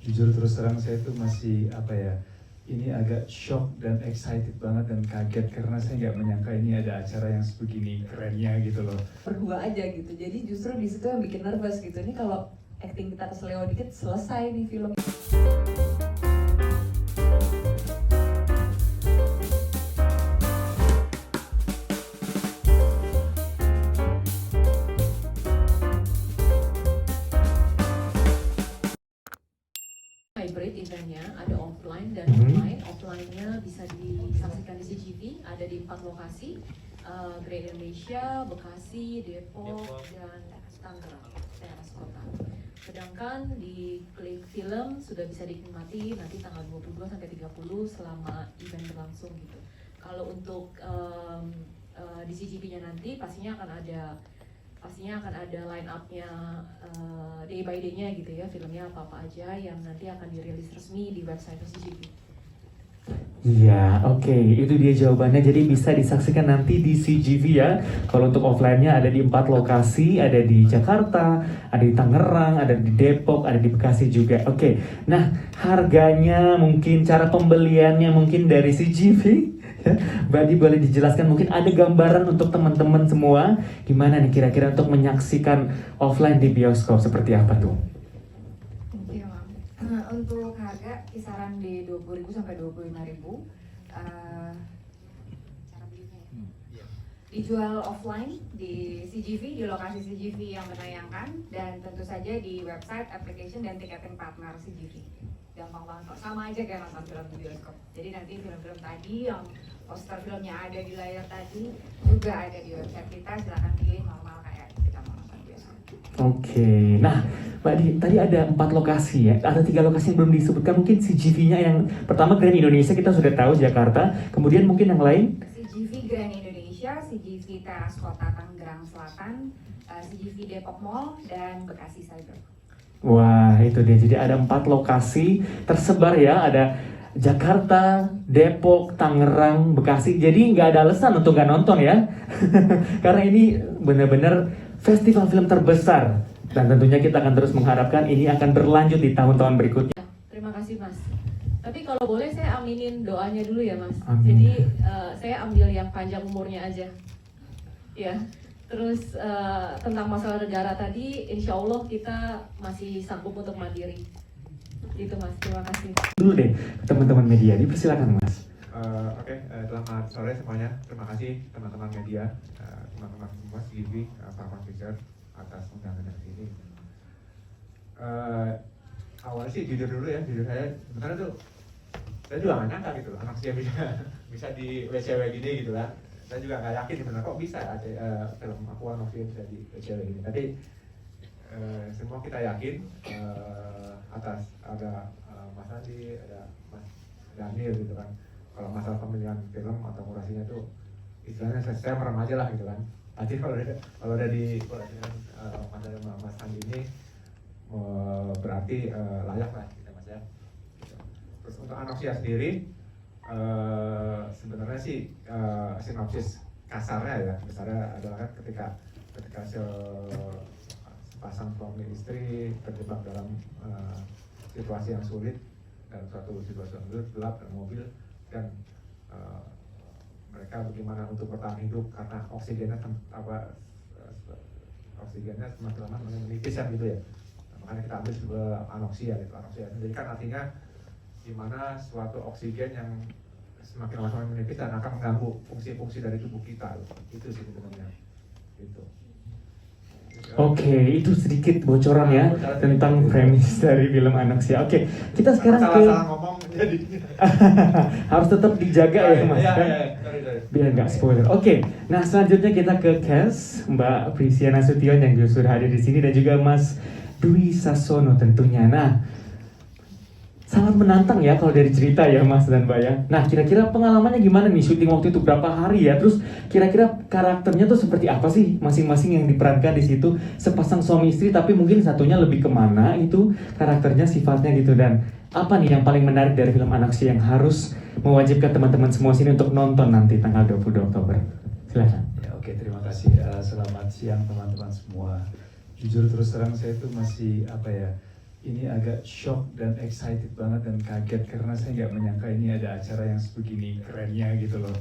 Jujur terus terang saya tuh masih apa ya, ini agak shock dan excited banget dan kaget karena saya nggak menyangka ini ada acara yang sebegini kerennya gitu loh. Berdua aja gitu, jadi justru di situ yang bikin nervous gitu. Ini kalau acting kita keseleo dikit selesai nih film. Hybrid eventnya, ada offline dan online. Offline-nya bisa disaksikan di CGV, ada di 4 lokasi, Grand Indonesia, Bekasi, Depok, dan Tangerang, teras kota. Sedangkan di Klik Film sudah bisa dinikmati nanti tanggal 22 sampai 30 selama event berlangsung gitu. Kalau untuk di CGV-nya nanti pastinya akan ada line up-nya day by day-nya gitu ya, filmnya apa-apa aja yang nanti akan dirilis resmi di website CGV. Iya, oke. Itu dia jawabannya. Jadi bisa disaksikan nanti di CGV ya. Kalau untuk offline-nya ada di 4 lokasi, ada di Jakarta, ada di Tangerang, ada di Depok, ada di Bekasi juga. Oke. Nah, harganya mungkin, cara pembeliannya mungkin dari CGV. Ya, Mbak Di boleh dijelaskan, mungkin ada gambaran untuk teman-teman semua gimana nih kira-kira untuk menyaksikan offline di bioskop seperti apa tuh? Iya, Mam. Untuk harga kisaran di 20.000 sampai 25.000. Cara belinya ya. Dijual offline di CGV, di lokasi CGV yang menayangkan, dan tentu saja di website, application, dan tiketing partner CGV. Gampang banget kok, sama aja kayak nonton film di bioskop. Jadi nanti film-film tadi yang poster filmnya ada di layar tadi juga ada di website kita. Silahkan pilih normal kayak kita mau nonton bioskop. Oke, nah Mbak Di, tadi ada 4 lokasi ya, ada 3 lokasi yang belum disebutkan, mungkin CGV-nya yang pertama Grand Indonesia kita sudah tahu Jakarta, kemudian mungkin yang lain? CGV Grand Indonesia, CGV Teras Kota Tangerang Selatan, CGV Depok Mall, dan Bekasi Cyber. Wah, itu dia. Jadi ada 4 lokasi tersebar ya. Ada Jakarta, Depok, Tangerang, Bekasi. Jadi nggak ada alasan untuk nggak nonton ya. Karena ini benar-benar festival film terbesar. Dan tentunya kita akan terus mengharapkan ini akan berlanjut di tahun-tahun berikutnya. Terima kasih Mas. Tapi kalau boleh saya aminin doanya dulu ya Mas. Amin. Jadi saya ambil yang panjang umurnya aja. Ya. Terus tentang masalah negara tadi, insya Allah kita masih sanggup untuk mandiri. Gitu Mas, terima kasih. Dulu deh teman-teman media, dipersilakan Mas. Oke, selamat sore semuanya. Terima kasih teman-teman media, teman-teman semua CGV, para publisher atas undangannya ke sini. Awalnya sih jujur dulu ya, jujur saya sebenarnya tuh saya juga nggak nyangka gitu loh, anak saya bisa di WCW gini gitu lah. Saya juga nggak yakin sebenarnya kok bisa ada film Aqua Novia bisa di WCW ini. Tapi semua kita yakin atas ada Mas Andi, ada Mas Daniel gitu kan. Kalau masalah pemilihan film atau kurasinya tuh istilahnya saya merem aja lah gitu kan. Nanti kalau udah di Mas Daniel sama Mas Andi ini berarti layak lah gitu Mas ya. Gitu. Terus untuk Anoxia sendiri sebenarnya sih sinopsis kasarnya ya, besarnya adalah kan ketika sepasang suami istri terjebak dalam situasi yang sulit, dalam suatu situasi yang sulit, gelap dalam mobil, dan mereka bagaimana untuk bertahan hidup karena oksigennya semakin lama menipis kan gitu ya. Makanya kita ambil sebuah anoksia gitu. Anoksia jadi kan artinya dimana suatu oksigen yang semakin lama menipis dan akan mengganggu fungsi-fungsi dari tubuh kita. Itu sih sebenarnya. Gitu. Oke, itu sedikit bocoran ya tentang premis dari film Anoxia. Oke, kita sekarang ke salah ngomong jadi harus tetap dijaga ya Mas kan? Sorry. Biar nggak spoiler. Oke, nah selanjutnya kita ke cast Mbak Prisia Nasution yang juga sudah hadir di sini dan juga Mas Dwi Sasono tentunya. Nah, sangat menantang ya kalau dari cerita ya Mas dan Mbak ya. Nah, kira-kira pengalamannya gimana nih syuting waktu itu, berapa hari ya? Terus kira-kira karakternya tuh seperti apa sih masing-masing yang diperankan di situ? Sepasang suami istri tapi mungkin satunya lebih kemana itu karakternya, sifatnya gitu. Dan apa nih yang paling menarik dari film Anoxia yang harus mewajibkan teman-teman semua sini untuk nonton nanti tanggal 22 Oktober? Silakan. Ya, oke, terima kasih. Selamat siang teman-teman semua. Jujur terus terang saya tuh masih apa ya, ini agak shock dan excited banget dan kaget karena saya nggak menyangka ini ada acara yang sebegini kerennya gitu loh.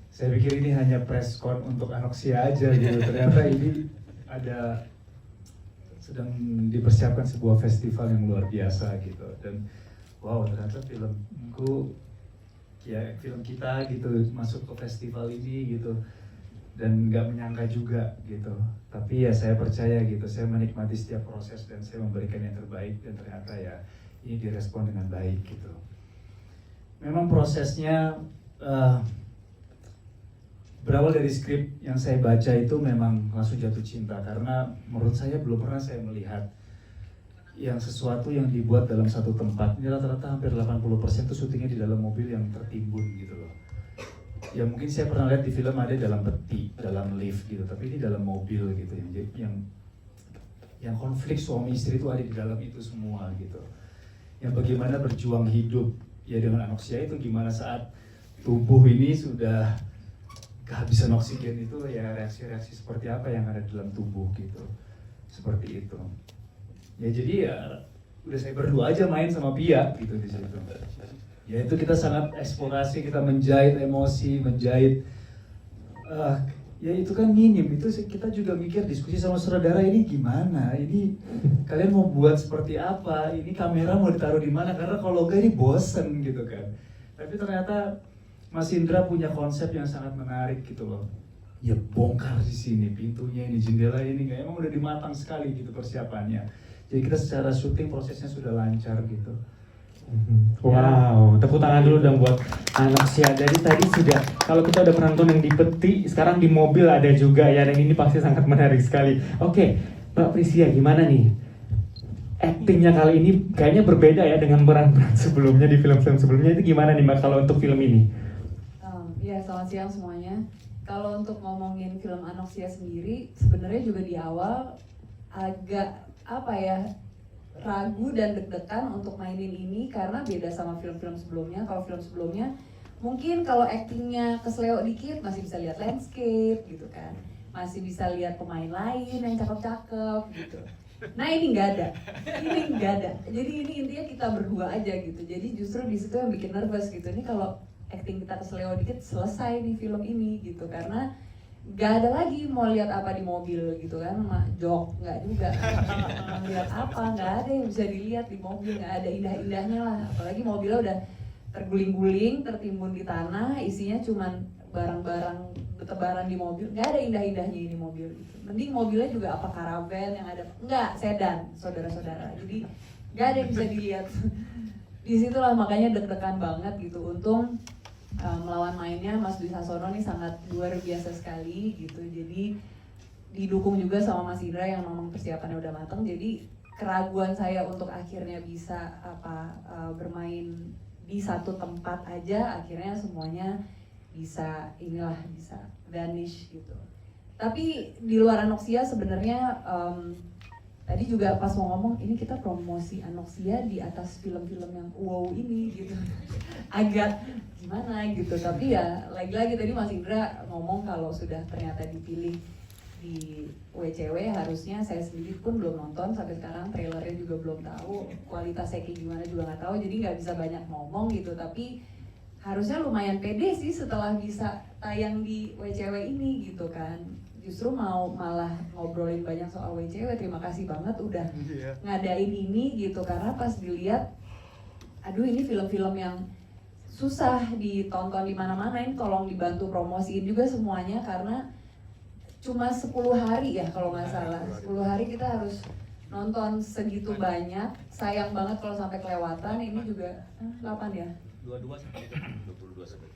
Saya pikir ini hanya press con untuk Anoxia aja gitu, ternyata ini ada sedang dipersiapkan sebuah festival yang luar biasa gitu. Dan wow, ternyata filmku, ya film kita gitu masuk ke festival ini gitu, dan nggak menyangka juga gitu. Tapi ya saya percaya gitu, saya menikmati setiap proses dan saya memberikan yang terbaik, dan ternyata ya ini direspon dengan baik gitu. Memang prosesnya berawal dari skrip yang saya baca itu memang langsung jatuh cinta, karena menurut saya belum pernah saya melihat yang sesuatu yang dibuat dalam satu tempat. Ini rata-rata hampir 80% itu syutingnya di dalam mobil yang tertimbun gitu loh. Ya mungkin saya pernah lihat di film ada dalam peti, dalam lift gitu, tapi ini dalam mobil gitu, yang konflik suami istri itu ada di dalam itu semua gitu. Yang bagaimana berjuang hidup ya dengan Anoxia itu, gimana saat tubuh ini sudah kehabisan oksigen itu ya reaksi-reaksi seperti apa yang ada dalam tubuh gitu, seperti itu. Ya jadi ya udah saya berdua aja main sama Pia gitu di situ. Ya itu kita sangat eksplorasi, kita menjahit emosi, menjahit ya itu kan minim, itu kita juga mikir diskusi sama saudara ini gimana, ini kalian mau buat seperti apa, ini kamera mau ditaruh di mana, karena kalau enggak ini bosen gitu kan. Tapi ternyata Mas Indra punya konsep yang sangat menarik gitu loh. Ya bongkar di sini pintunya, ini jendela ini, emang udah dimatang sekali gitu persiapannya. Jadi kita secara syuting prosesnya sudah lancar gitu. Wow, tepuk tangan dulu dong buat Anoxia. Jadi tadi sudah, kalau kita udah pernah nonton yang di peti, sekarang di mobil ada juga ya, dan ini pasti sangat menarik sekali. Oke, Mbak Prisia, gimana nih? Aktingnya kali ini kayaknya berbeda ya dengan peran-peran sebelumnya di film-film sebelumnya. Itu gimana nih Mbak kalau untuk film ini? Ya, selamat siang semuanya. Kalau untuk ngomongin film Anoxia sendiri, sebenarnya juga di awal agak ragu dan deg-degan untuk mainin ini karena beda sama film-film sebelumnya. Kalau film sebelumnya mungkin kalau aktingnya kesleo dikit masih bisa lihat landscape gitu kan, masih bisa lihat pemain lain yang cakep-cakep gitu. Nah ini nggak ada, Jadi ini intinya kita berdua aja gitu. Jadi justru di situ yang bikin nervous gitu. Ini kalau acting kita kesleo dikit selesai nih film ini gitu, karena gak ada lagi mau lihat apa di mobil gitu kan, jok nggak juga, lihat apa nggak ada yang bisa dilihat di mobil, nggak ada indah-indahnya lah, apalagi mobilnya udah terguling-guling, tertimbun di tanah, isinya cuman barang-barang bertebaran di mobil, nggak ada indah-indahnya ini mobil gitu. Mending mobilnya juga apa karavan yang ada, nggak, sedan saudara-saudara, jadi nggak ada yang bisa dilihat. Disitulah makanya deg-degan banget gitu. Untung melawan mainnya Mas Dwi Sasono nih sangat luar biasa sekali gitu. Jadi didukung juga sama Mas Indra yang memang persiapannya udah matang. Jadi keraguan saya untuk akhirnya bisa bermain di satu tempat aja, akhirnya semuanya bisa vanish gitu. Tapi di luar Anoxia sebenarnya tadi juga pas mau ngomong, ini kita promosi Anoxia di atas film-film yang wow ini gitu. Agak gimana gitu, tapi ya lagi-lagi tadi Mas Indra ngomong kalau sudah ternyata dipilih di WCW, harusnya saya sendiri pun belum nonton sampai sekarang, trailernya juga belum tahu, kualitasnya kayak gimana juga nggak tahu, jadi nggak bisa banyak ngomong gitu. Tapi harusnya lumayan pede sih setelah bisa tayang di WCW ini gitu kan. Justru mau malah ngobrolin banyak soal WCW, terima kasih banget udah ngadain ini gitu, karena pas dilihat, aduh ini film-film yang susah ditonton di mana-mana, ini tolong dibantu promosiin juga semuanya, karena cuma 10 hari ya kalau nggak salah, 10 hari kita harus nonton segitu banyak, sayang banget kalau sampai kelewatan. Ini juga 8 ya? 22 sampai 22 sampai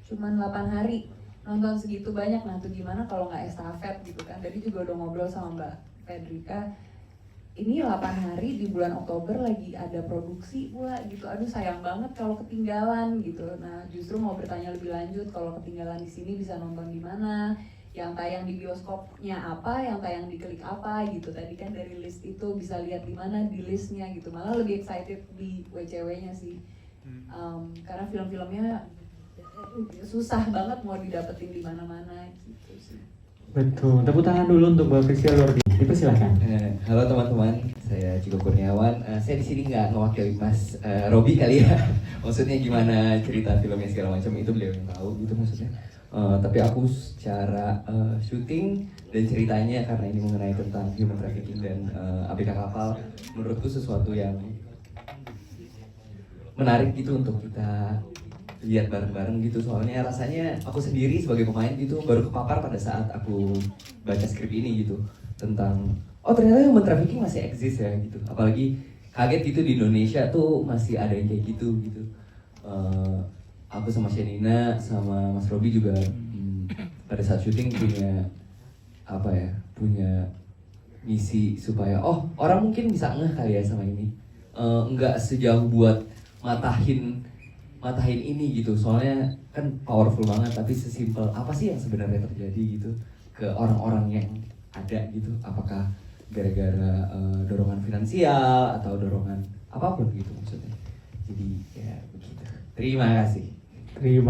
30. Cuman 8 hari nonton segitu banyak, nah tuh gimana kalau nggak estafet gitu kan. Tadi juga udah ngobrol sama Mbak Fedrika, ini 8 hari di bulan Oktober lagi ada produksi pula gitu, aduh sayang banget kalau ketinggalan gitu. Nah justru mau bertanya lebih lanjut, kalau ketinggalan di sini bisa nonton di mana, yang tayang di bioskopnya apa, yang tayang di Klik apa gitu. Tadi kan dari list itu bisa lihat di mana di listnya gitu, malah lebih excited di WCW-nya sih. Karena film-filmnya susah banget mau didapetin di mana-mana gitu sih. Betul. Tepuk tangan dulu untuk Mbak Priscilla luar biasa. Dipersilakan. Halo teman-teman, saya Ciko Kurniawan. Saya di sini nggak mewakili Mas Robi kali ya. Maksudnya gimana cerita filmnya segala macam itu beliau yang tahu gitu maksudnya. Tapi aku secara syuting dan ceritanya karena ini mengenai tentang human trafficking dan ABK kapal, menurutku sesuatu yang menarik gitu untuk kita lihat bareng-bareng gitu. Soalnya rasanya aku sendiri sebagai pemain gitu baru kepapar pada saat aku baca skrip ini gitu tentang oh ternyata human trafficking masih eksis ya gitu. Apalagi kaget gitu di Indonesia tuh masih ada yang kayak gitu gitu. Aku sama Shenina sama Mas Robi juga pada saat syuting punya apa ya, punya misi supaya oh orang mungkin bisa ngeh kali ya sama ini. Nggak sejauh buat matahin ini gitu, soalnya kan powerful banget, tapi sesimpel apa sih yang sebenarnya terjadi gitu ke orang-orang yang ada gitu, apakah gara-gara dorongan finansial atau dorongan apapun gitu maksudnya. Jadi ya begitu. Terima kasih. Terima